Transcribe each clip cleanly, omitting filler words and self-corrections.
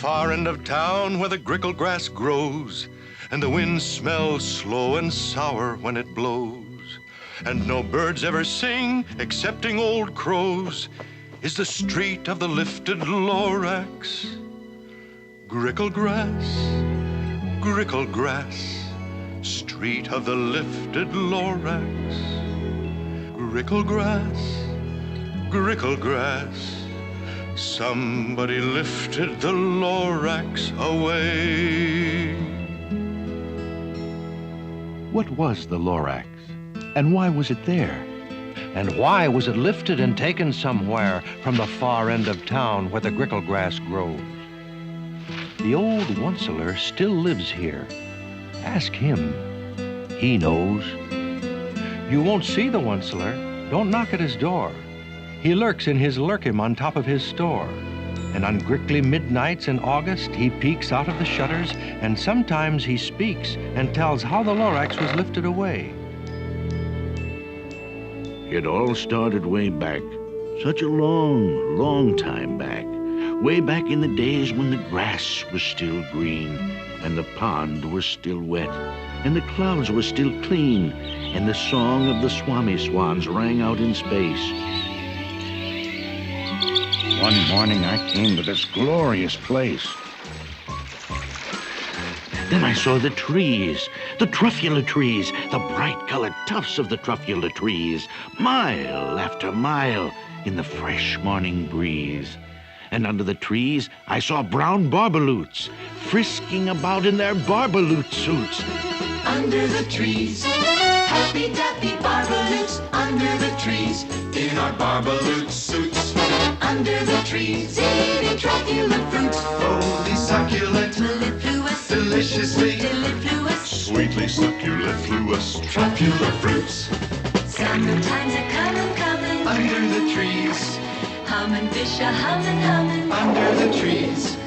far end of town where the grickle grass grows, and the wind smells slow and sour when it blows, and no birds ever sing excepting old crows, is the street of the lifted Lorax. Grickle grass, street of the lifted Lorax. Grickle grass, somebody lifted the Lorax away. What was the Lorax, and why was it there? And why was it lifted and taken somewhere from the far end of town where the grickle grass grows? The old Onceler still lives here. Ask him. He knows. You won't see the Onceler. Don't knock at his door. He lurks in his lurkim on top of his store. And on grickly midnights in August, he peeks out of the shutters, and sometimes he speaks and tells how the Lorax was lifted away. It all started way back, such a long, long time back. Way back in the days when the grass was still green, and the pond was still wet, and the clouds were still clean, and the song of the swami swans rang out in space. One morning I came to this glorious place. Then I saw the trees, the truffula trees, the bright-colored tufts of the truffula trees, mile after mile in the fresh morning breeze. And under the trees, I saw brown barbaloots frisking about in their barbaloot suits. Under the trees, happy-dappy barbaloots. Under the trees, in our barbaloot suits. Under the trees, eating truffula fruits. Holy succulent, Mellifluous, deliciously, mellifluous, sweetly succulifluous, truffula fruits. Summertime's a-comin'. Under the trees, Hummin' fish a-hummin'. under the trees.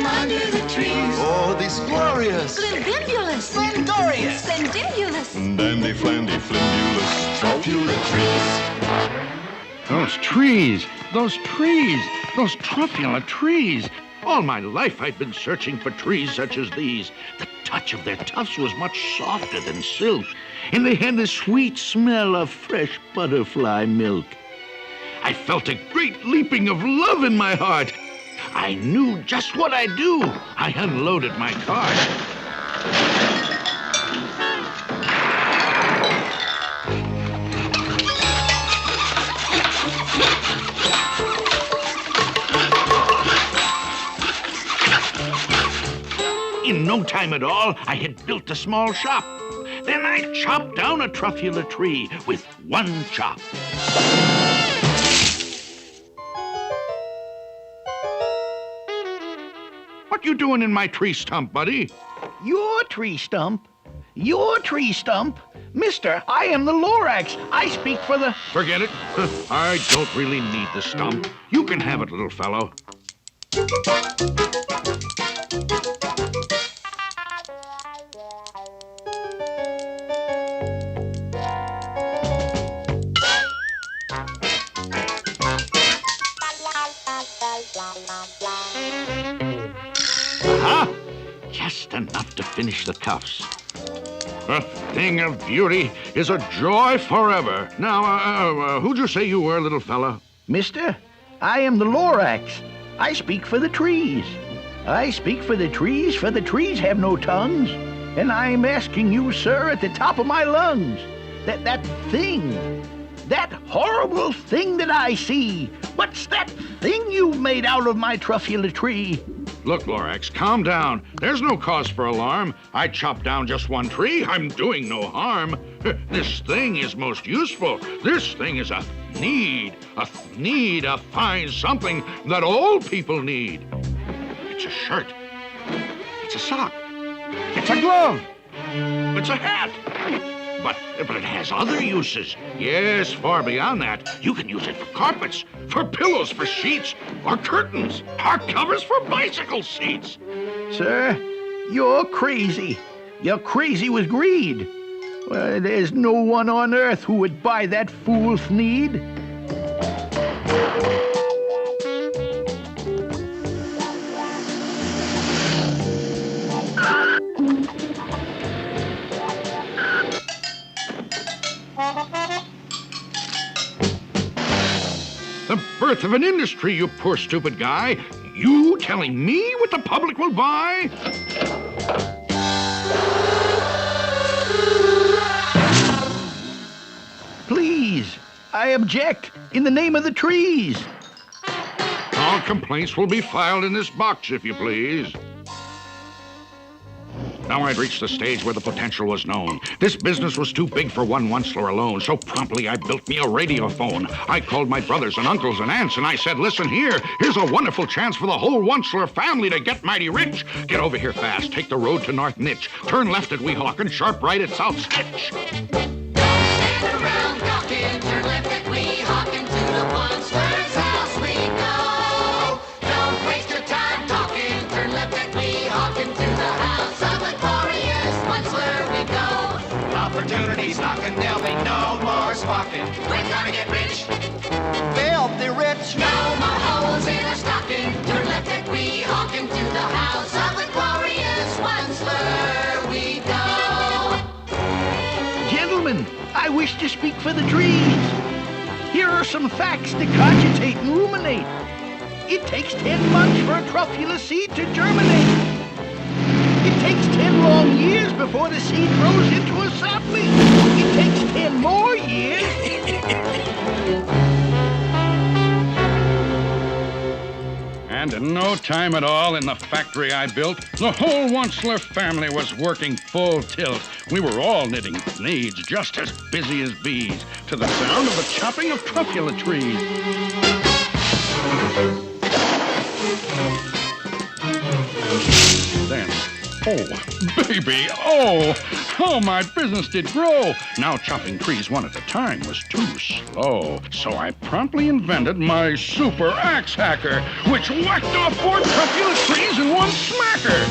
Under the trees. Oh, these glorious, Splendibulous, splendorious, splendibulous. dandy, flandy, flimbulous, truffula trees. Those trees, those truffula trees. All my life I'd been searching for trees such as these. The touch of their tufts was much softer than silk, and they had the sweet smell of fresh butterfly milk. I felt a great leaping of love in my heart. I knew just what I'd do. I unloaded my cart. In no time at all, I had built a small shop. Then I chopped down a truffula tree with one chop. What you doing in my tree stump, buddy? Your tree stump? Your tree stump? Mister, I am the Lorax. I speak for the... Forget it. I don't really need the stump. You can have it, little fellow. Aha! Just enough to finish the cuffs. A thing of beauty is a joy forever. Now, who'd you say you were, little fella? Mister, I am the Lorax. I speak for the trees. I speak for the trees have no tongues. And I'm asking you, sir, at the top of my lungs, that horrible thing that I see. What's that thing you've made out of my truffula tree? Look, Lorax, calm down. There's no cause for alarm. I chopped down just one tree. I'm doing no harm. This thing is most useful. This thing is a fine something that all people need. It's a shirt. It's a sock. It's a glove. It's a hat. But it has other uses. Yes, far beyond that. You can use it for carpets, for pillows, for sheets, or curtains, or covers for bicycle seats. Sir, you're crazy. You're crazy with greed. Well, there's no one on earth who would buy that fool's need. earth of an industry, you poor stupid guy. You telling me what the public will buy? Please, I object in the name of the trees. All complaints will be filed in this box, if you please. Now I'd reached the stage where the potential was known. This business was too big for one Onceler alone, so promptly I built me a radiophone. I called my brothers and uncles and aunts, and I said, listen here, here's a wonderful chance for the whole Onceler family to get mighty rich. Get over here fast, take the road to North Nitch, turn left at Weehawken, and sharp right at South Stitch. Stand around talking, turn left at Weehawken, to the Onceler's house we go. Don't waste your time talking, turn left at Weehawken, to the house of the glorious Onceler we go. Opportunities knocking, there'll be no more squawking. We're gonna get rich, filthy rich. No more holes in our stocking, turn left at Weehawken, to the house of the glorious Onceler we go. Gentlemen, I wish to speak for the trees. Here are some facts to cogitate and ruminate. It takes 10 months for a truffula seed to germinate. It takes 10 long years before the seed grows into a sapling. It takes 10 more years. And in no time at all in the factory I built, the whole Onceler family was working full tilt. We were all knitting needs, just as busy as bees, to the sound of the chopping of truffula trees. Then, oh, baby, oh, how my business did grow. Now chopping trees one at a time was too slow. So I promptly invented my super axe hacker, which whacked off 4 truffula trees in one smacker.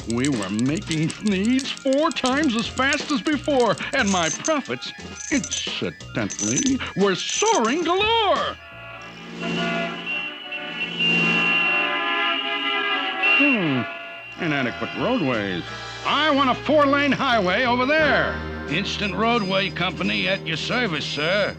We were making needs 4 times as fast as before, and my profits, incidentally, were soaring galore. Inadequate roadways. I want a 4-lane highway over there. Instant Roadway Company at your service, sir.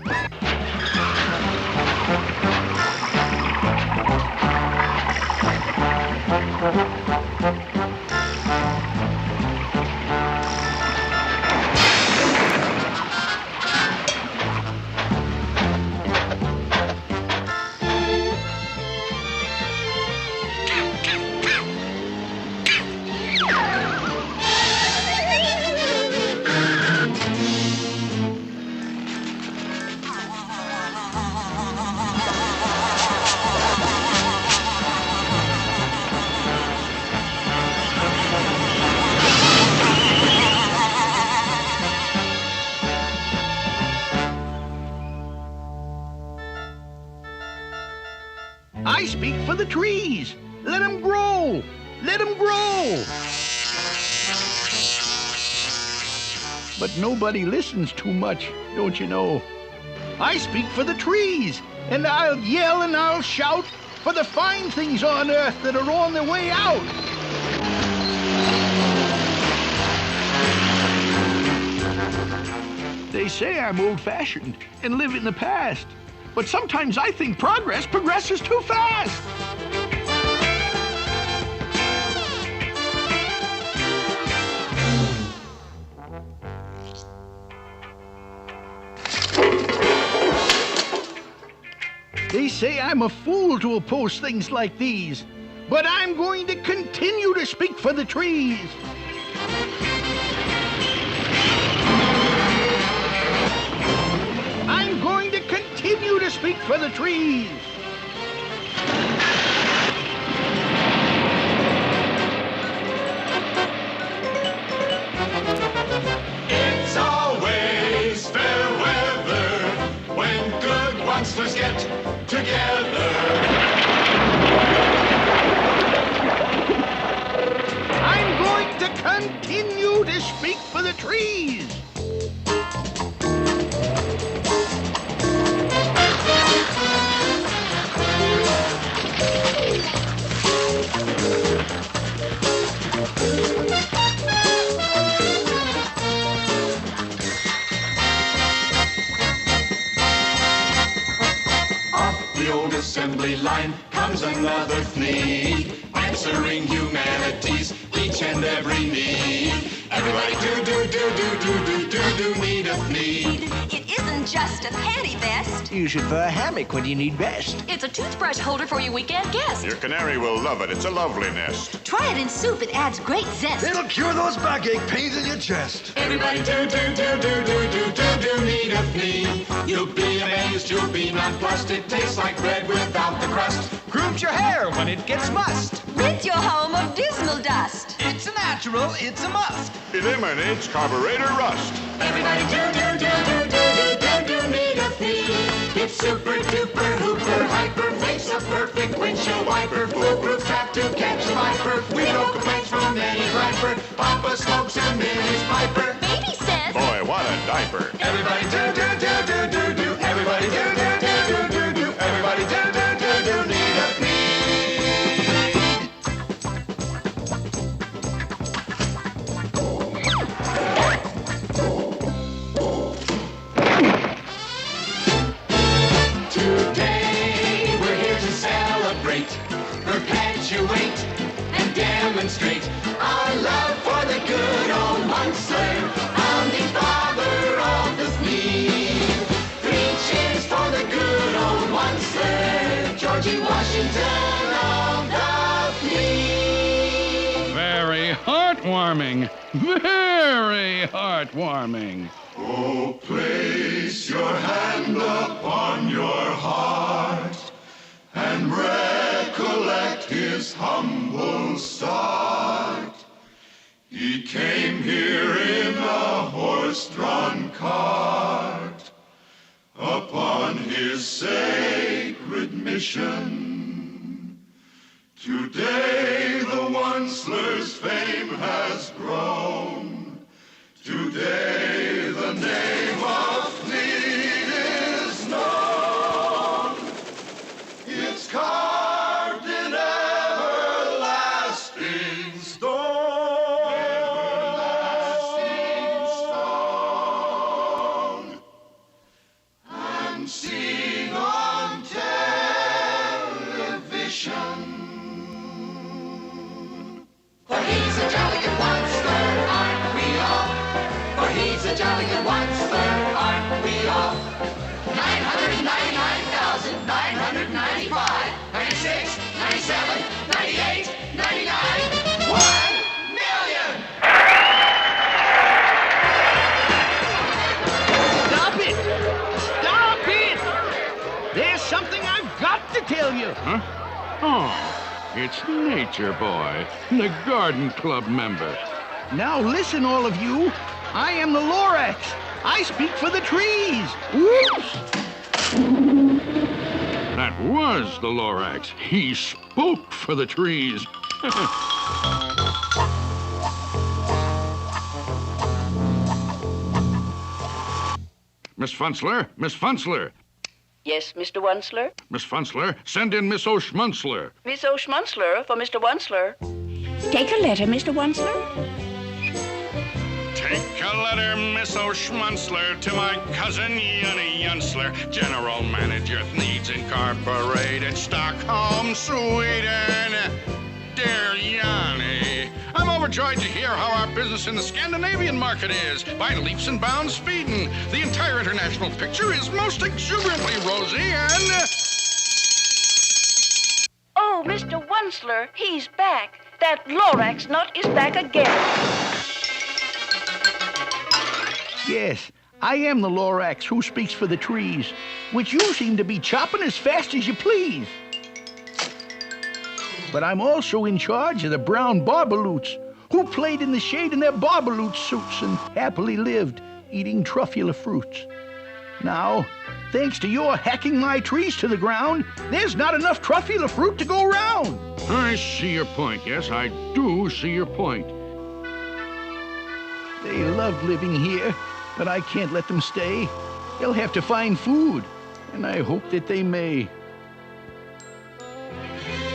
I speak for the trees. Let them grow. Let them grow. But nobody listens too much, don't you know? I speak for the trees, and I'll yell and I'll shout for the fine things on earth that are on their way out. They say I'm old-fashioned and live in the past, but sometimes I think progress progresses too fast. They say I'm a fool to oppose things like these, but I'm going to continue to speak for the trees. I'm going to continue to speak for the trees. It's always fair weather when good Oncelers get together. I'm going to continue to speak for the trees. the old assembly line comes another fleet, answering humanity's each and every need. Everybody do need a fleet. It isn't just a panty vest. Use it for a hammock when you need rest. It's a toothbrush holder for your weekend guest. Your canary will love it. It's a lovely nest. Try it in soup. It adds great zest. It'll cure those backache pains in your chest. Everybody do need a fleet. You'll be amazed, you'll be nonplussed. It tastes like bread without the crust. Grooms your hair when it gets mussed. Rid your home of dismal dust. It's a natural, it's a must. Eliminates carburetor rust. Everybody do need a fleet. It's super duper hooper hyper, makes a perfect windshield wiper. Foolproof trap to catch a viper. We know complaints from any griper. Papa smokes and Minnie's piper. Baby says, Boy, what a diaper. Everybody do. Everybody do. Everybody do need a fleet. Today we're here to celebrate, perpetuate, and demonstrate our love for the good old monster, founding father of the fleet. 3 cheers for the good old monster, Georgie Washington of the fleet. Very heartwarming. Very heartwarming. Oh, place your hand upon your heart and recollect his humble start. He came here in a horse-drawn cart upon his sacred mission. Today the Onceler's fame has grown. Today the name of Fleet is known. It's carved in everlasting stone. Everlasting stone. And seen on television. For he's a jolly good monster, aren't we all? For he's a jolly good monster, aren't we all? 999,995, 96, 97, 98, 99, 1 million! Stop it! Stop it! There's something I've got to tell you. Huh? Oh, it's Nature Boy, the Garden Club member. Now listen, all of you. I am the Lorax. I speak for the trees. Whoops! That was the Lorax. He spoke for the trees. Miss Funzler, Miss Funzler. Yes, Mr. Onceler? Miss Funzler, send in Miss O'Schmunzler. Miss O'Schmunzler for Mr. Onceler. Take a letter, Mr. Onceler. Take a letter, Miss O'Schmunzler, to my cousin Yunny Yunsler, General Manager Needs Incorporated, Stockholm, Sweden. Dear Yanni, I'm overjoyed to hear how our business in the Scandinavian market is. By leaps and bounds speeding. The entire international picture is most exuberantly rosy and... Oh, Mr. Onceler, he's back. That Lorax nut is back again. Yes, I am the Lorax who speaks for the trees, which you seem to be chopping as fast as you please. But I'm also in charge of the brown barbaloots, who played in the shade in their barbaloot suits and happily lived, eating truffula fruits. Now, thanks to your hacking my trees to the ground, there's not enough truffula fruit to go round. I see your point. Yes, I do see your point. They love living here, but I can't let them stay. They'll have to find food, and I hope that they may.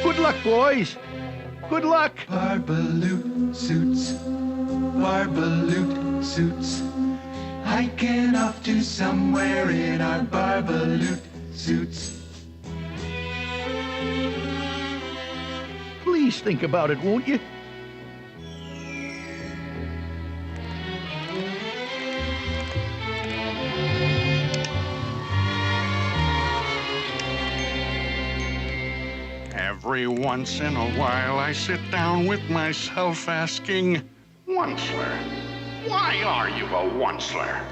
Good luck, boys. Good luck. Barbaloot suits, barbaloot suits. Hiking off to somewhere in our barbaloot suits. Please think about it, won't you? Every once in a while I sit down with myself asking, Onceler, why are you a onceler?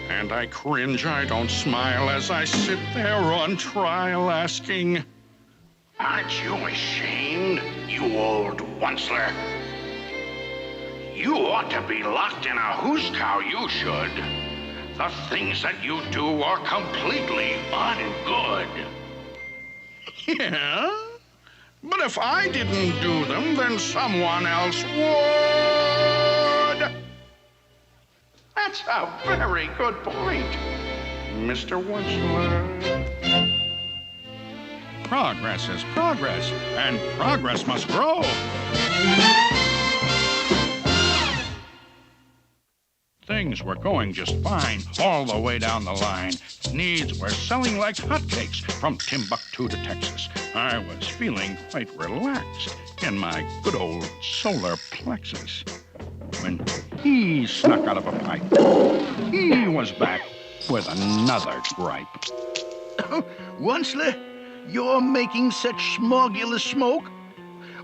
And I cringe, I don't smile as I sit there on trial asking, aren't you ashamed, you old onceler? You ought to be locked in a hoose cow, you should. The things that you do are completely ungood. Yeah? But if I didn't do them, then someone else would. That's a very good point, Mr. Onceler. Progress is progress, and progress must grow. Things were going just fine all the way down the line. Needs were selling like hotcakes from Timbuktu to Texas. I was feeling quite relaxed in my good old solar plexus when he snuck out of a pipe. He was back with another gripe. Onceler, you're making such smogulous smoke.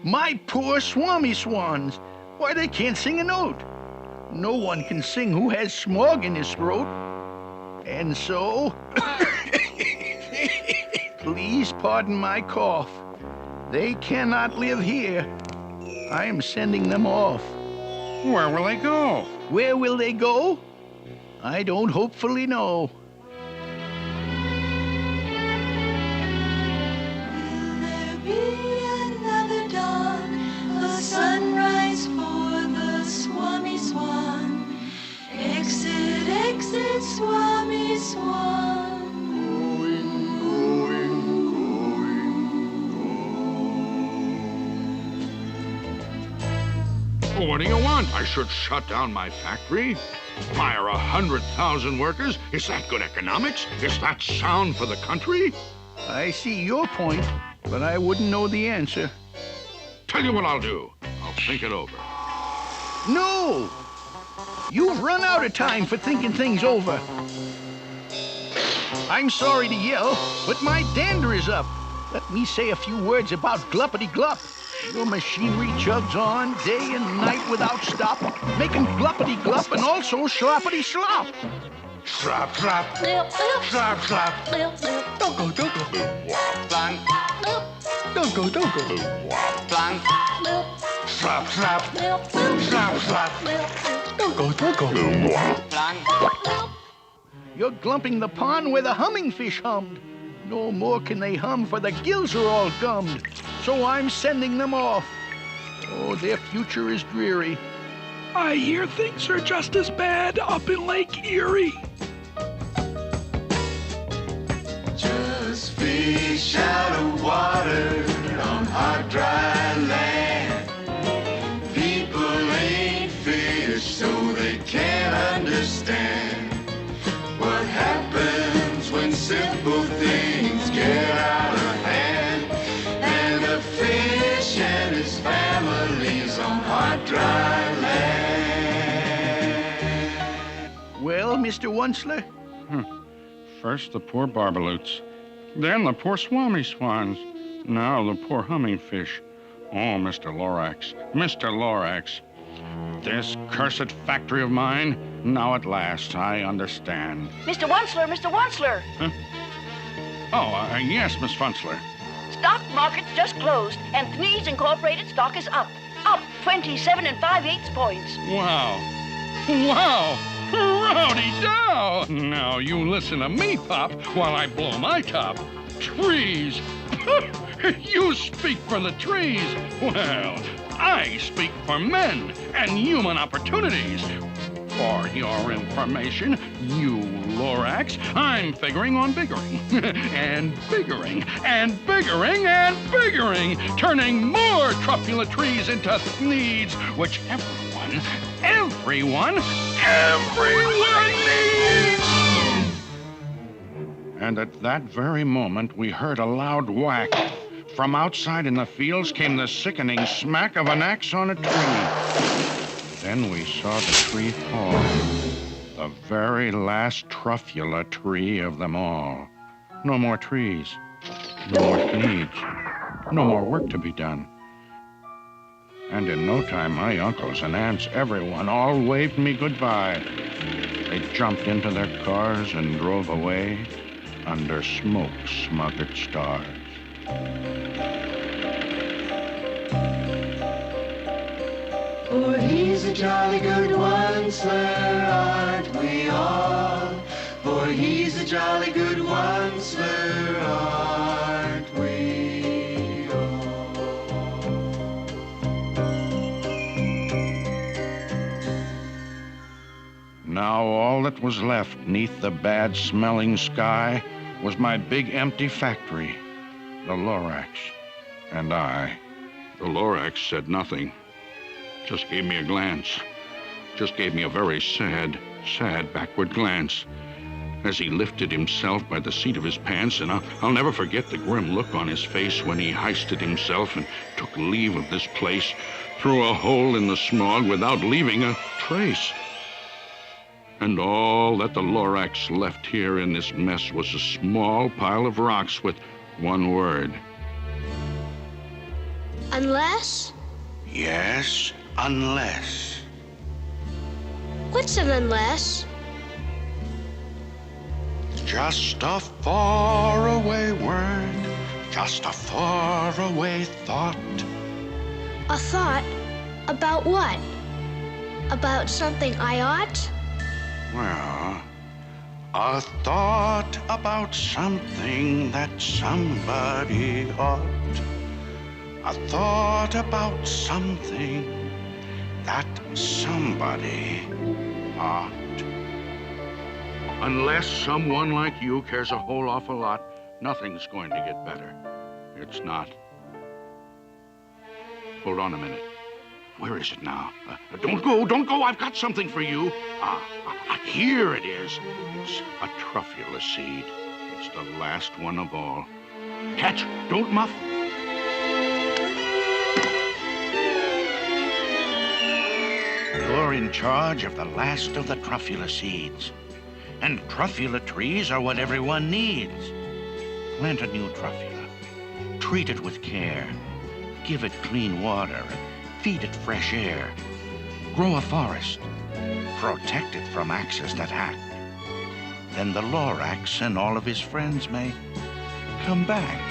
My poor swami swans. Why, they can't sing a note. No one can sing who has smog in his throat. And so, please pardon my cough. They cannot live here. I am sending them off. Where will they go? Where will they go? I don't hopefully know. Will there be another dawn, a sunrise for the Swami Swan? Exit, exit, Swami Swan. What do you want? I should shut down my factory? Fire 100,000 workers? Is that good economics? Is that sound for the country? I see your point, but I wouldn't know the answer. Tell you what I'll do. I'll think it over. No! You've run out of time for thinking things over. I'm sorry to yell, but my dander is up. Let me say a few words about gluppity-glup. Your machinery chugs on day and night without stop, making gluppity-glup and also sloppity-slop. Slap, slap. Slap, slap. Don't go, don't go. Blank. Don't go, don't go. Blank. Slap, slap. Slap, slap. Don't go, don't go. Blank. You're glumping the pond where the humming fish hummed. No more can they hum, for the gills are all gummed. So I'm sending them off. Oh, their future is dreary. I hear things are just as bad up in Lake Erie. Just fish out of water on hot, dry land. People ain't fish, so they can't understand what happens when simple things get out of hand. And a fish and his family's on hot, dry land. Well, Mr. Onceler? First the poor barbaloots, then the poor swami swans, now the poor humming fish. Oh, Mr. Lorax, Mr. Lorax. This cursed factory of mine, now at last I understand. Mr. Onceler, Mr. Onceler. Huh? Oh, yes, Miss Funzler. Stock market's just closed, and Thnees Incorporated stock is up. Up 27 5/8 points. Wow. Wow! Rowdy dow! Now you listen to me, Pop, while I blow my top. Trees! You speak for the trees. Well, I speak for men and human opportunities. For your information, you Lorax, I'm figuring on biggering. And biggering, and biggering, and biggering, turning more truffula trees into Thneeds, which everyone needs! And at that very moment, we heard a loud whack from outside in the fields came the sickening smack of an axe on a tree. Then we saw the tree fall, the very last truffula tree of them all. No more trees, no more seeds, no more work to be done. And in no time, my uncles and aunts, everyone, all waved me goodbye. They jumped into their cars and drove away under smoke-smothered stars. For he's a jolly good one, sir, aren't we all? For he's a jolly good one, sir, aren't we all? Now all that was left neath the bad-smelling sky was my big empty factory, the Lorax, and I. The Lorax said nothing. Just gave me a glance. Just gave me a very sad backward glance as he lifted himself by the seat of his pants, and I'll never forget the grim look on his face when he hoisted himself and took leave of this place through a hole in the smog without leaving a trace. And all that the Lorax left here in this mess was a small pile of rocks with one word. Unless? Yes, unless. What's an unless? Just a faraway word, just a faraway thought. A thought? About what? About something I ought? Well, a thought about something that somebody ought. A thought about something that somebody ought. Unless someone like you cares a whole awful lot, nothing's going to get better. It's not. Hold on a minute. Where is it now? Don't go. I've got something for you. Here it is. It's a truffula seed. It's the last one of all. Catch, don't muff. You're in charge of the last of the truffula seeds. And truffula trees are what everyone needs. Plant a new truffula. Treat it with care. Give it clean water. Feed it fresh air. Grow a forest. Protect it from axes that hack. Then the Lorax and all of his friends may come back.